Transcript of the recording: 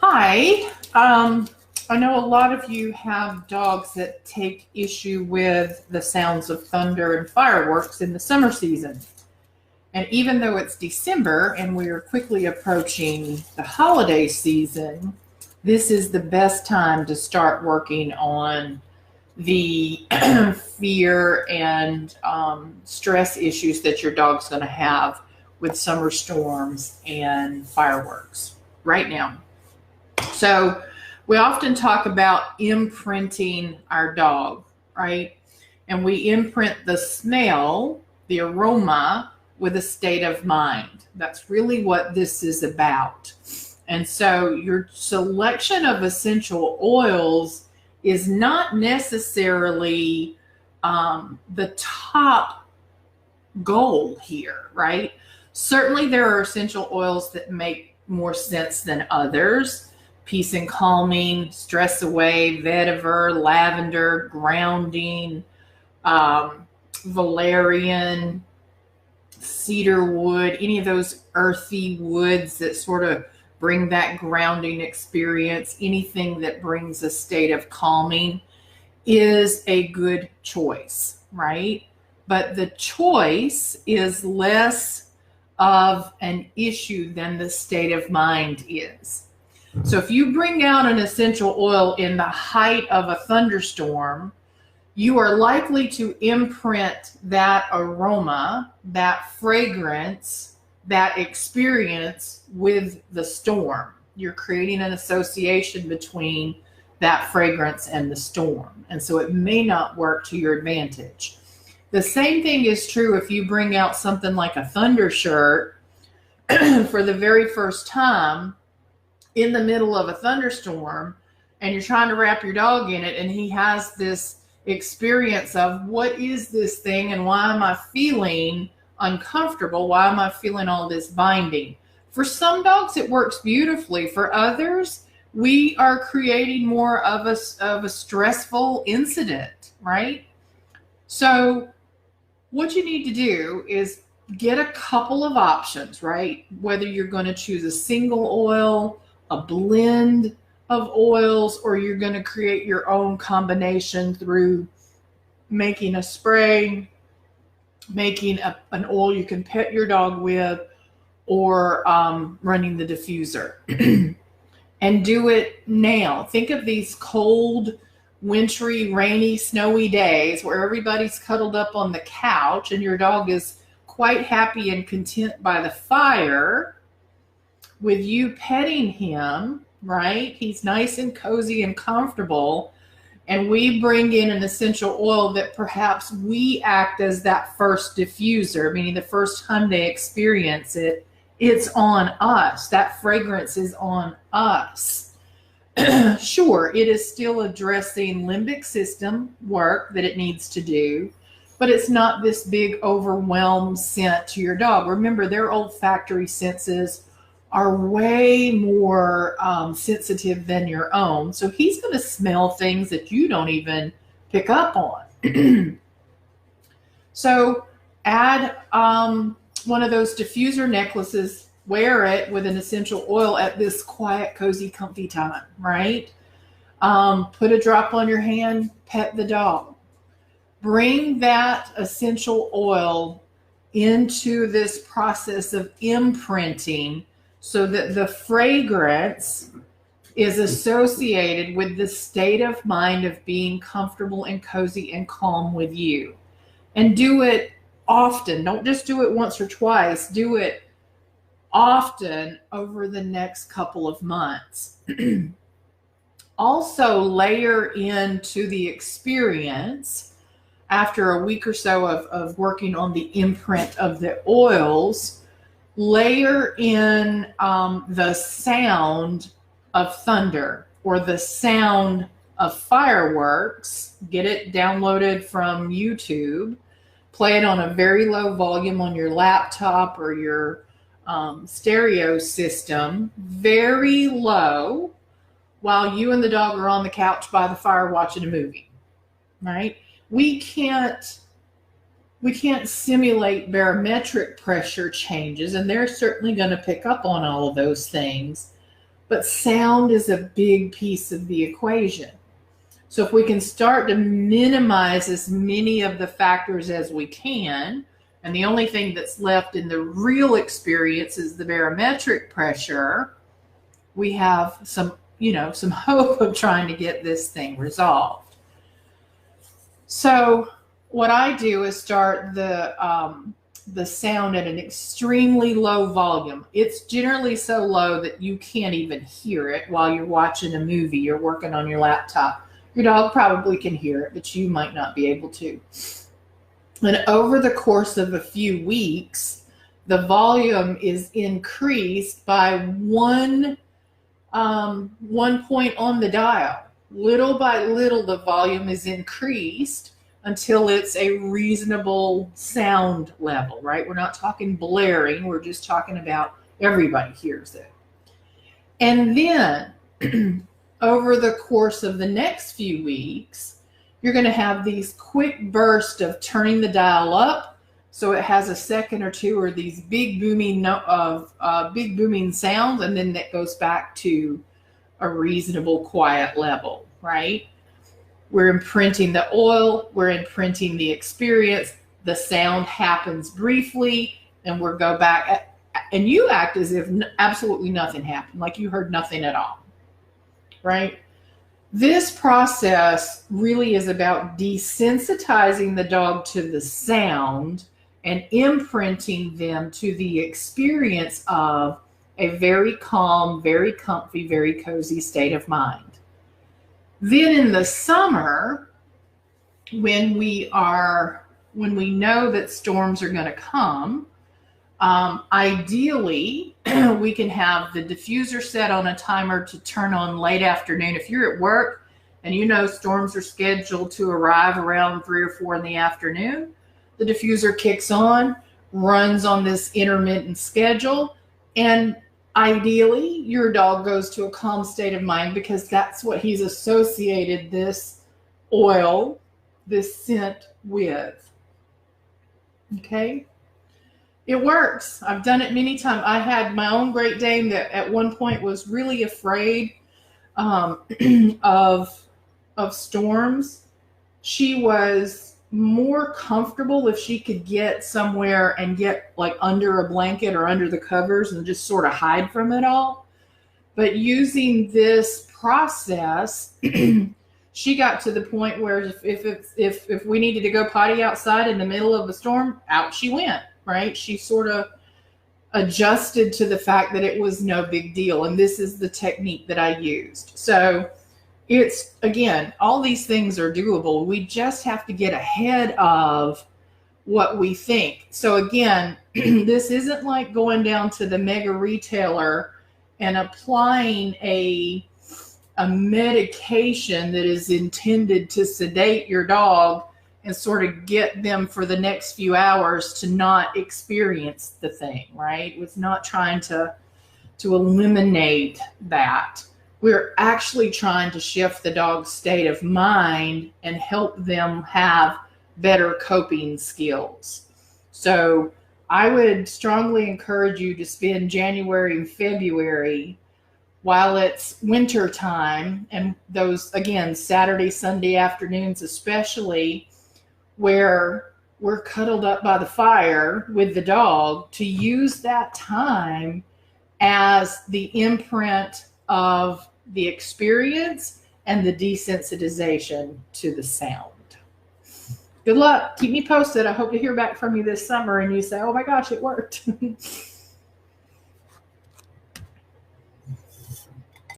Hi. I know a lot of you have dogs that take issue with the sounds of thunder and fireworks in the summer season. And even though it's December and we are quickly approaching the holiday season, this is the best time to start working on the fear and stress issues that your dog's going to have with summer storms and fireworks right now. So we often talk about imprinting our dog, right? And we imprint the smell, the aroma, with a state of mind. That's really what this is about. And so your selection of essential oils is not necessarily the top goal here, right? Certainly there are essential oils that make more sense than others. Peace and calming, stress away, vetiver, lavender, grounding, valerian, cedar wood, any of those earthy woods that sort of bring that grounding experience, anything that brings a state of calming is a good choice, right? But the choice is less of an issue than the state of mind is. So if you bring out an essential oil in the height of a thunderstorm, you are likely to imprint that aroma, that fragrance, that experience with the storm. You're creating an association between that fragrance and the storm. And so it may not work to your advantage. The same thing is true if you bring out something like a thunder shirt for the very first time in the middle of a thunderstorm, and you're trying to wrap your dog in it, and he has this experience of, what is this thing and why am I feeling uncomfortable? Why am I feeling all this binding? For some dogs, it works beautifully. For others, we are creating more of a stressful incident, right? So what you need to do is get a couple of options, right? Whether you're going to choose a single oil, a blend of oils, or you're going to create your own combination through making a spray, making an oil you can pet your dog with, or running the diffuser. And do it now. Think of these cold, wintry, rainy, snowy days where everybody's cuddled up on the couch and your dog is quite happy and content by the fire with you petting him, right? He's nice and cozy and comfortable. And we bring in an essential oil that perhaps we act as that first diffuser, meaning the first time they experience it, it's on us. That fragrance is on us. Sure, it is still addressing limbic system work that it needs to do, but it's not this big overwhelmed scent to your dog. Remember, their olfactory senses are way more sensitive than your own. So he's going to smell things that you don't even pick up on. So add one of those diffuser necklaces, wear it with an essential oil at this quiet, cozy, comfy time, right? Put a drop on your hand, pet the dog. Bring that essential oil into this process of imprinting so that the fragrance is associated with the state of mind of being comfortable and cozy and calm with you. And do it often. Don't just do it once or twice. Do it often over the next couple of months. Also, layer into the experience after a week or so of working on the imprint of the oils. Layer in the sound of thunder or the sound of fireworks. Get it downloaded from YouTube. Play it on a very low volume on your laptop or your stereo system, very low, while you and the dog are on the couch by the fire watching a movie, right? We can't simulate barometric pressure changes, and they're certainly going to pick up on all of those things. but sound is a big piece of the equation. So if we can start to minimize as many of the factors as we can, and the only thing that's left in the real experience is the barometric pressure, we have some hope of trying to get this thing resolved. So what I do is start the sound at an extremely low volume. It's generally so low that you can't even hear it while you're watching a movie, you're working on your laptop. Your dog probably can hear it, but you might not be able to. And over the course of a few weeks, the volume is increased by one point on the dial. Little by little, the volume is increased until it's a reasonable sound level, right? We're not talking blaring. We're just talking about everybody hears it. And then over the course of the next few weeks, you're going to have these quick bursts of turning the dial up, so it has a second or two, or these big booming sounds, and then that goes back to a reasonable quiet level, right? We're imprinting the oil, we're imprinting the experience, the sound happens briefly, and we'll go back, and you act as if absolutely nothing happened, like you heard nothing at all, right? This process really is about desensitizing the dog to the sound and imprinting them to the experience of a very calm, very comfy, very cozy state of mind. Then in the summer, when we know that storms are going to come, ideally, we can have the diffuser set on a timer to turn on late afternoon. If you're at work and you know storms are scheduled to arrive around 3 or 4 in the afternoon, the diffuser kicks on, runs on this intermittent schedule, and ideally, your dog goes to a calm state of mind because that's what he's associated this oil, this scent with. Okay? It works. I've done it many times. I had my own Great Dane that at one point was really afraid of storms. She was more comfortable if she could get somewhere and get like under a blanket or under the covers and just sort of hide from it all. But using this process, she got to the point where if we needed to go potty outside in the middle of a storm, out she went, right? She sort of adjusted to the fact that it was no big deal. And this is the technique that I used. So it's, again, all these things are doable. We just have to get ahead of what we think. So again, this isn't like going down to the mega retailer and applying a medication that is intended to sedate your dog and sort of get them for the next few hours to not experience the thing, right? It's not trying to eliminate that. We're actually trying to shift the dog's state of mind and help them have better coping skills. So I would strongly encourage you to spend January and February while it's winter time, and those, again, Saturday, Sunday afternoons especially, where we're cuddled up by the fire with the dog, to use that time as the imprint of the experience and the desensitization to the sound. Good luck. Keep me posted. I hope to hear back from you this summer and you say, oh my gosh, it worked.